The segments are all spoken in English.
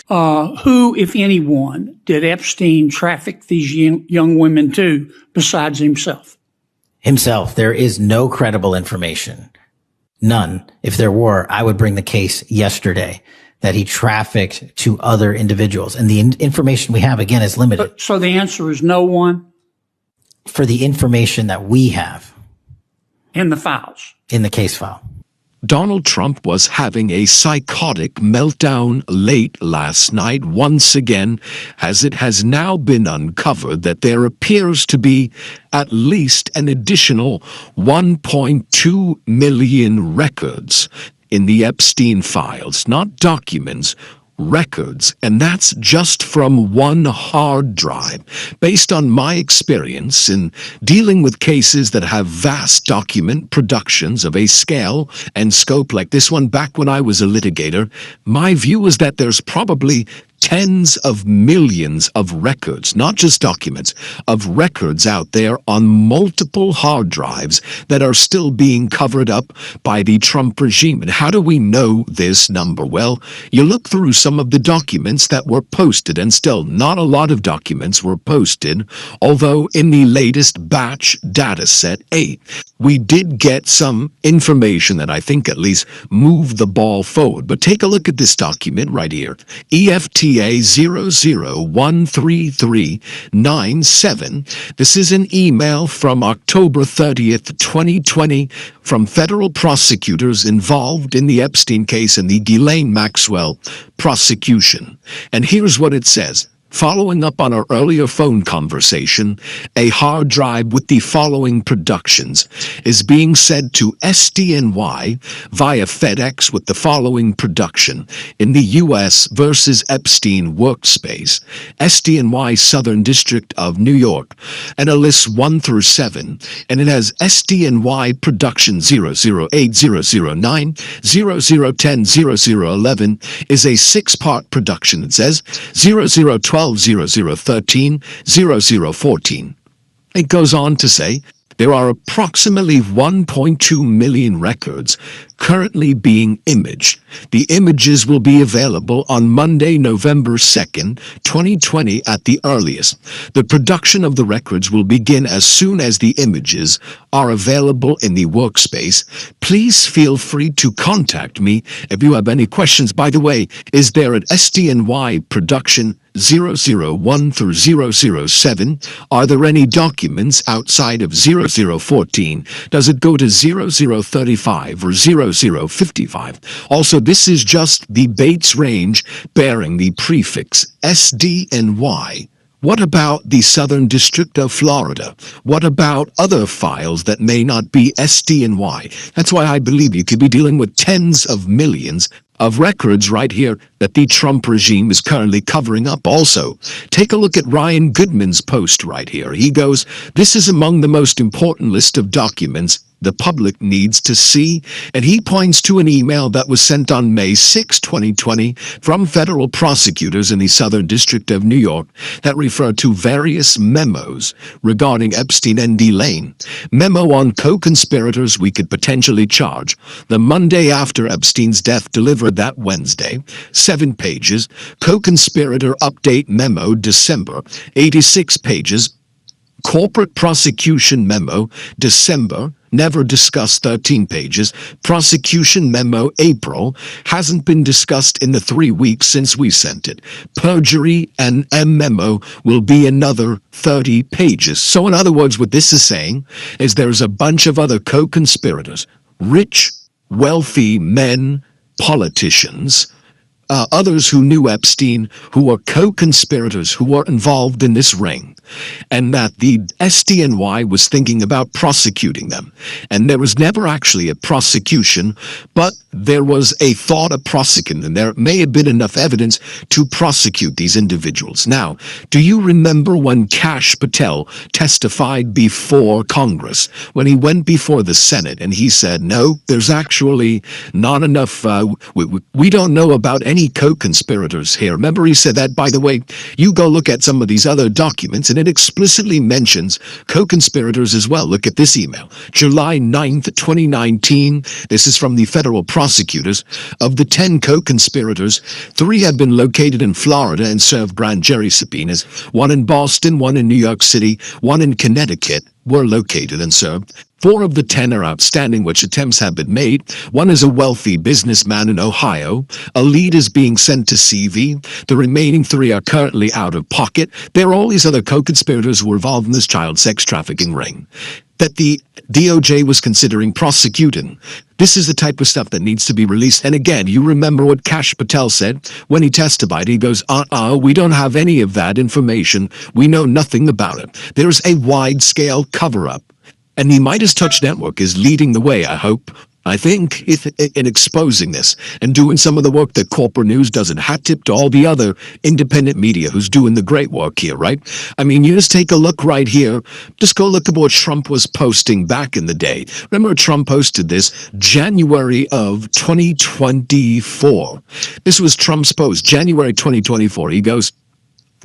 Who, if anyone, did Epstein traffic these young women to besides himself? Himself. There is no credible information. None. If there were, I would bring the case yesterday that he trafficked to other individuals. And the information we have, again, is limited. So the answer is no one? For the information that we have. In the files? In the case file. Donald Trump was having a psychotic meltdown late last night once again, as it has now been uncovered that there appears to be at least an additional 1.2 million records in the Epstein files, not documents, records, and that's just from one hard drive. Based on my experience in dealing with cases that have vast document productions of a scale and scope like this one back when I was a litigator, my view is that there's probably tens of millions of records, not just documents, of records out there on multiple hard drives that are still being covered up by the Trump regime. And how do we know this number? Well, you look through some of the documents that were posted, and still not a lot of documents were posted, although in the latest batch data set 8, we did get some information that I think at least moved the ball forward. But take a look at this document right here, EFTA 0013397. This is an email from October 30th, 2020 from federal prosecutors involved in the Epstein case and the Ghislaine Maxwell prosecution. And here's what it says. Following up on our earlier phone conversation, a hard drive with the following productions is being sent to SDNY via FedEx with the following production in the U.S. versus Epstein workspace, SDNY Southern District of New York, and a list 1 through 7, and it has SDNY production 0080009, 0010, 0011 is a 6-part production. It says 0012, 0013, 0014. It goes on to say, there are approximately 1.2 million records currently being imaged. The images will be available on Monday, November 2nd, 2020 at the earliest. The production of the records will begin as soon as the images are available in the workspace. Please feel free to contact me if you have any questions. By the way, is there an SDNY production 001 through 007? Are there any documents outside of 0014? Does it go to 0035 or 0055? Also, this is just the Bates range bearing the prefix SDNY. What about the Southern District of Florida? What about other files that may not be SDNY? That's why I believe you could be dealing with tens of millions of records right here that the Trump regime is currently covering up. Also, take a look at Ryan Goodman's post right here. He goes, this is among the most important list of documents the public needs to see, and he points to an email that was sent on May 6, 2020 from federal prosecutors in the Southern District of New York that refer to various memos regarding Epstein and Ghislaine. Memo on co-conspirators we could potentially charge. The Monday after Epstein's death delivered that Wednesday, 7 pages. Co-conspirator update memo December, 86 pages. Corporate prosecution memo December, never discussed, 13 pages. Prosecution memo April, hasn't been discussed in the 3 weeks since we sent it. Perjury and M memo will be another 30 pages. So in other words, what this is saying is there's a bunch of other co-conspirators, rich, wealthy men, politicians, others who knew Epstein, who were co-conspirators, who were involved in this ring, and that the SDNY was thinking about prosecuting them. And there was never actually a prosecution, but there was a thought of prosecuting, and there may have been enough evidence to prosecute these individuals. Now, do you remember when Kash Patel testified before Congress, when he went before the Senate, and he said, no, there's actually not enough, we don't know about any co-conspirators here. Remember, he said that, by the way, you go look at some of these other documents, and it explicitly mentions co-conspirators as well. Look at this email, July 9th, 2019. This is from the federal prosecutors. Of the 10 co-conspirators, 3 have been located in Florida and served grand jury subpoenas. 1 in Boston, 1 in New York City, 1 in Connecticut were located and served. 4 of the 10 are outstanding, which attempts have been made. 1 is a wealthy businessman in Ohio. A lead is being sent to CV. The remaining 3 are currently out of pocket. There are all these other co-conspirators who were involved in this child sex trafficking ring that the DOJ was considering prosecuting. This is the type of stuff that needs to be released. And again, you remember what Kash Patel said when he testified. He goes, we don't have any of that information. We know nothing about it. There's a wide-scale cover-up. And the Midas Touch Network is leading the way, I think, in exposing this and doing some of the work that corporate news does, and hat tip to all the other independent media who's doing the great work here, right? I mean, you just take a look right here. Just go look at what Trump was posting back in the day. Remember, Trump posted this January of 2024. This was Trump's post, January 2024. He goes,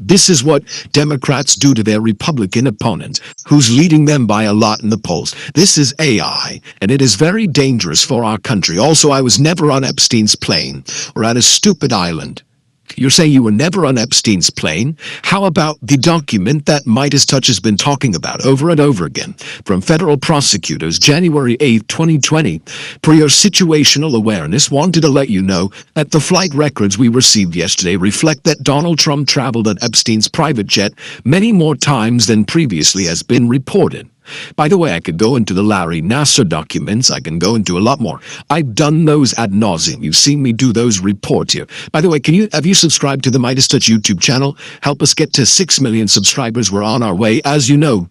"This is what Democrats do to their Republican opponent, who's leading them by a lot in the polls. This is AI, and it is very dangerous for our country. Also, I was never on Epstein's plane or at a stupid island." You're saying you were never on Epstein's plane? How about the document that Midas Touch has been talking about over and over again from federal prosecutors, January 8th, 2020? For your situational awareness, wanted to let you know that the flight records we received yesterday reflect that Donald Trump traveled on Epstein's private jet many more times than previously has been reported. By the way, I could go into the Larry Nassar documents. I can go into a lot more. I've done those ad nauseum. You've seen me do those reports here. By the way, have you subscribed to the Midas Touch YouTube channel? Help us get to 6 million subscribers. We're on our way. As you know,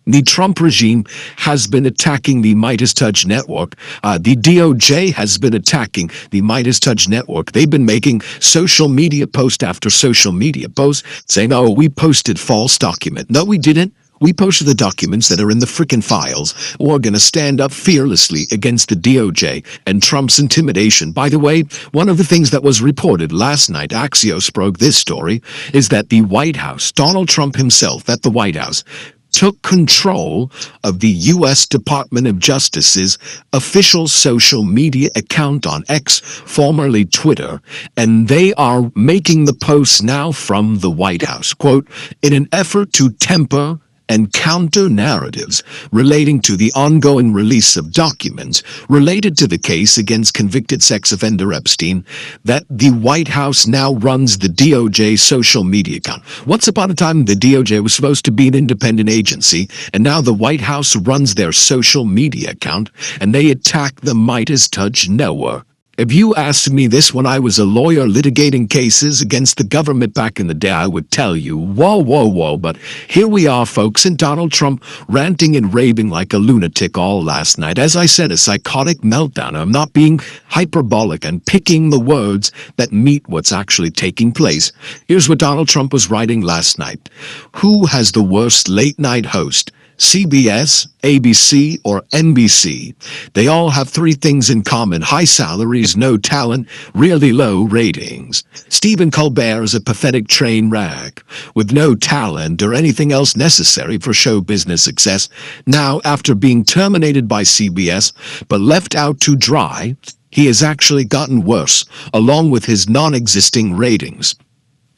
the Trump regime has been attacking the Midas Touch Network. The DOJ has been attacking the Midas Touch Network. They've been making social media post after social media post saying, "Oh, we posted false document." No, we didn't. We posted the documents that are in the frickin' files. We're going to stand up fearlessly against the DOJ and Trump's intimidation. By the way, one of the things that was reported last night, Axios broke this story, is that the White House, Donald Trump himself at the White House, took control of the U.S. Department of Justice's official social media account on X, formerly Twitter, and they are making the posts now from the White House. Quote, "In an effort to temper and counter narratives relating to the ongoing release of documents related to the case against convicted sex offender Epstein, that the White House now runs the DOJ social media account." Once upon a time, the DOJ was supposed to be an independent agency, and now the White House runs their social media account, and they attack the Midas Touch Network. If you asked me this when I was a lawyer litigating cases against the government back in the day, I would tell you, whoa. But here we are, folks, and Donald Trump ranting and raving like a lunatic all last night. As I said, a psychotic meltdown. I'm not being hyperbolic and picking the words that meet what's actually taking place. Here's what Donald Trump was writing last night. Who has the worst late-night host? CBS, ABC, or NBC. They all have 3 things in common: high salaries, no talent, really low ratings. Stephen Colbert is a pathetic train wreck with no talent or anything else necessary for show business success. Now, after being terminated by CBS but left out to dry, he has actually gotten worse, along with his non-existing ratings.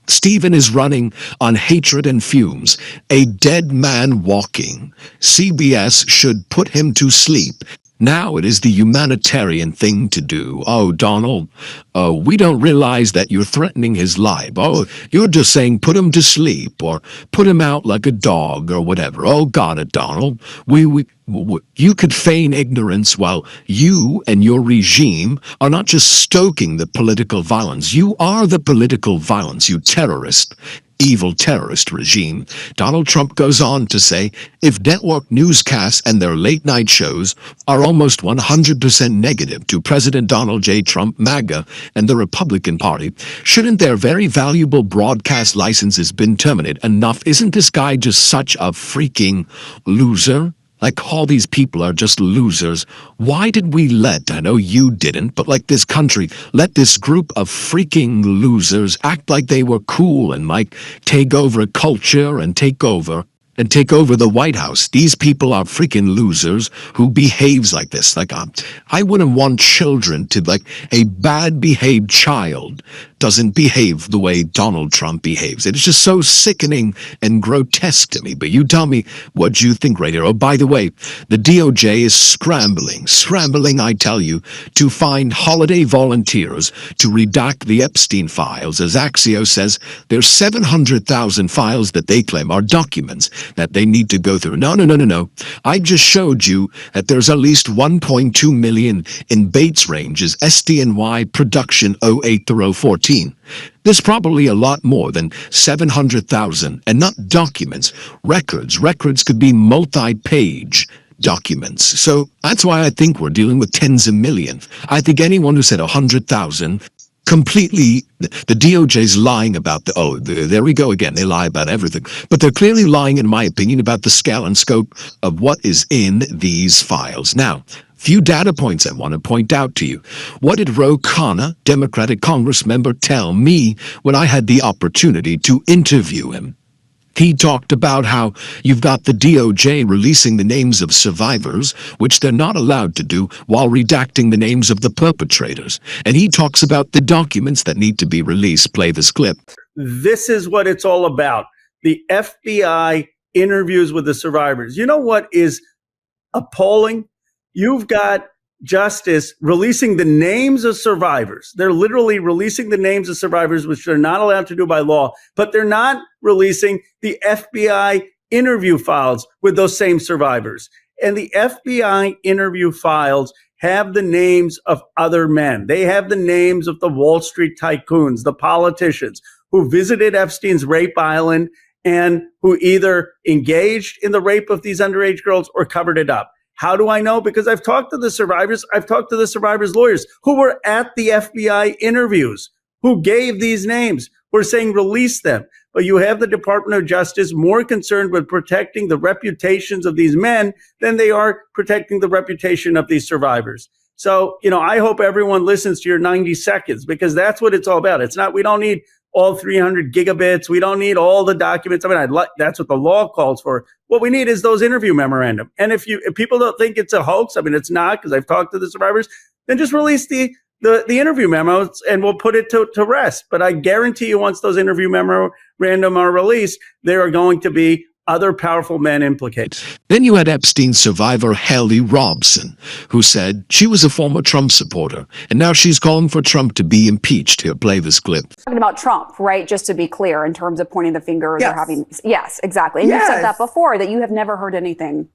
Stephen is running on hatred and fumes, a dead man walking. CBS should put him to sleep. Now it is the humanitarian thing to do. Oh, Donald, we don't realize that you're threatening his life. Oh, you're just saying put him to sleep or put him out like a dog or whatever. Oh, got it, Donald. You could feign ignorance while you and your regime are not just stoking the political violence. You are the political violence, you terrorist. Evil terrorist regime. Donald Trump goes on to say, if network newscasts and their late-night shows are almost 100% negative to President Donald J. Trump, MAGA, and the Republican Party, shouldn't their very valuable broadcast licenses been terminated? Enough. Isn't this guy just such a freaking loser? Like all these people are just losers. Why did we let, I know you didn't, but like this country, let this group of freaking losers act like they were cool and like take over a culture and take over the White House? These people are freaking losers who behaves like this. Like, I wouldn't want children to, like, a bad behaved child doesn't behave the way Donald Trump behaves. It's just so sickening and grotesque to me. But you tell me what you think right here. Oh, by the way, the DOJ is scrambling, I tell you, to find holiday volunteers to redact the Epstein files. As Axios says, there's 700,000 files that they claim are documents that they need to go through. No. I just showed you that there's at least 1.2 million in Bates Range's SDNY production 08 through 014. There's probably a lot more than 700,000, and not documents, records. Records could be multi-page documents. So that's why I think we're dealing with tens of millions. I think anyone who said 100,000 completely, the DOJ's lying about there we go again. They lie about everything, but they're clearly lying, in my opinion, about the scale and scope of what is in these files. Now, few data points I want to point out to you. What did Ro Khanna, Democratic Congress member, tell me when I had the opportunity to interview him? He talked about how you've got the DOJ releasing the names of survivors, which they're not allowed to do, while redacting the names of the perpetrators. And he talks about the documents that need to be released. Play this clip. This is what it's all about. The FBI interviews with the survivors. You know what is appalling? You've got Justice releasing the names of survivors. They're literally releasing the names of survivors, which they're not allowed to do by law, but they're not releasing the FBI interview files with those same survivors. And the FBI interview files have the names of other men. They have the names of the Wall Street tycoons, the politicians who visited Epstein's rape island and who either engaged in the rape of these underage girls or covered it up. How do I know? Because I've talked to the survivors. I've talked to the survivors' lawyers who were at the FBI interviews, who gave these names. We're saying release them. But you have the Department of Justice more concerned with protecting the reputations of these men than they are protecting the reputation of these survivors. So, I hope everyone listens to your 90 seconds, because that's what it's all about. It's not, we don't need all 300 gigabits. We don't need all the documents. That's what the law calls for. What we need is those interview memorandum. And if people don't think it's a hoax, it's not, because I've talked to the survivors, then just release the interview memos and we'll put it to rest. But I guarantee you, once those interview memorandum are released, there are going to be other powerful men implicated. Then you had Epstein survivor Haley Robson, who said she was a former Trump supporter, and now she's calling for Trump to be impeached. Here, play this clip. Talking about Trump, right? Just to be clear, in terms of pointing the fingers or having, yes, exactly. And Yes. you said that before, that you have never heard anything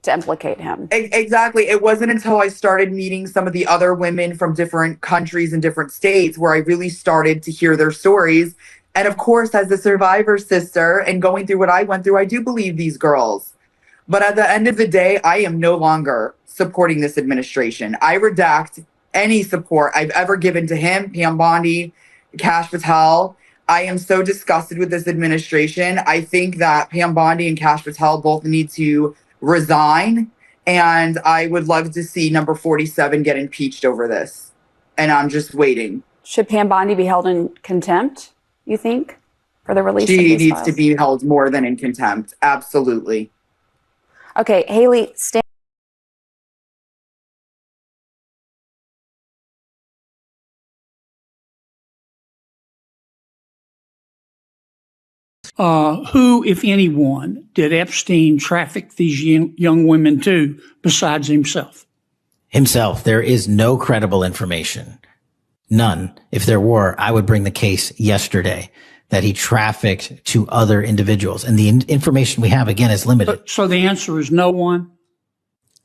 to implicate him. Exactly. It wasn't until I started meeting some of the other women from different countries and different states where I really started to hear their stories. And of course, as a survivor sister and going through what I went through, I do believe these girls. But at the end of the day, I am no longer supporting this administration. I redact any support I've ever given to him, Pam Bondi, Kash Patel. I am so disgusted with this administration. I think that Pam Bondi and Kash Patel both need to resign. And I would love to see number 47 get impeached over this. And I'm just waiting. Should Pam Bondi be held in contempt, you think, for the release of She these needs files? to be held more than in contempt. Absolutely. Okay, Haley, Who, if anyone, did Epstein traffic these young women to besides himself? Himself. There is no credible information. None. If there were, I would bring the case yesterday that he trafficked to other individuals. And the information we have, again, is limited. So the answer is no one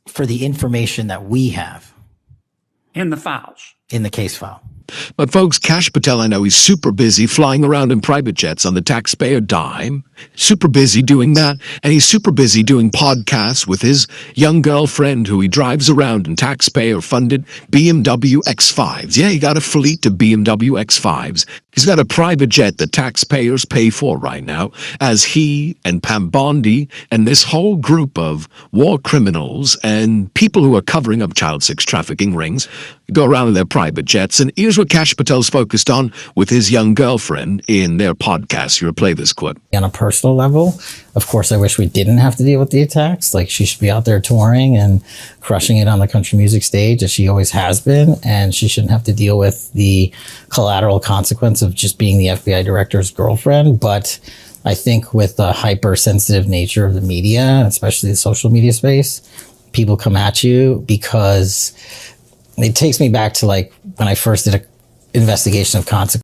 For the information that we have in the files. in the case file. But folks, Kash Patel, I know he's super busy flying around in private jets on the taxpayer dime, super busy doing that, and he's super busy doing podcasts with his young girlfriend who he drives around in taxpayer-funded BMW X5s. Yeah, he got a fleet of BMW X5s. He's got a private jet that taxpayers pay for right now, as he and Pam Bondi and this whole group of war criminals and people who are covering up child sex trafficking rings go around in their private jets. And here's what Kash Patel's focused on with his young girlfriend in their podcast. Here, play this clip. On a personal level, of course, I wish we didn't have to deal with the attacks. Like, she should be out there touring and crushing it on the country music stage, as she always has been. And she shouldn't have to deal with the collateral consequence of just being the FBI director's girlfriend. But I think with the hypersensitive nature of the media, especially the social media space, people come at you because it takes me back to like when I first did an investigation of consequence.